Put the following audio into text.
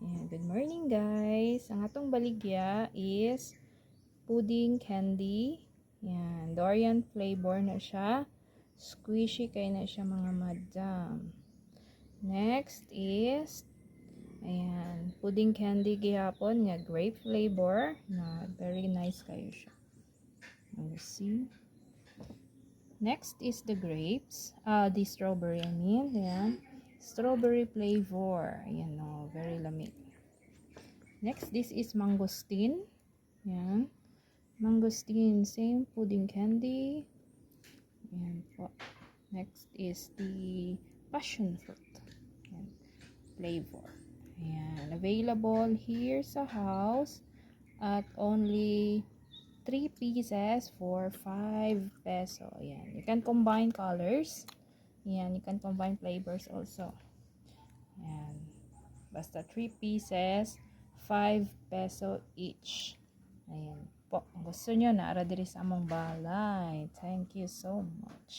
Ayan, good morning guys. Ang atong baligya is pudding candy. Ayan, durian flavor na siya. Squishy kay na siya mga madam. Next is ayan, pudding candy gihapon nga grape flavor na very nice kayo siya. Let's see. Next is the grapes. The strawberry I mean. Ayan. Strawberry flavor. Ayan o, very lamig. Next, this is mangosteen. Ayan. Mangosteen, same pudding candy. Ayan po. Next is the passion fruit. Ayan. Flavor. Ayan. Available here sa house at only 3 pieces for 5 peso. Ayan. You can combine colors. Ayan. You can combine flavors also. Ayan. Basta 3 pieces, 5 peso each. Ayan po. Kung gusto nyo, naara diri sa among balay. Thank you so much.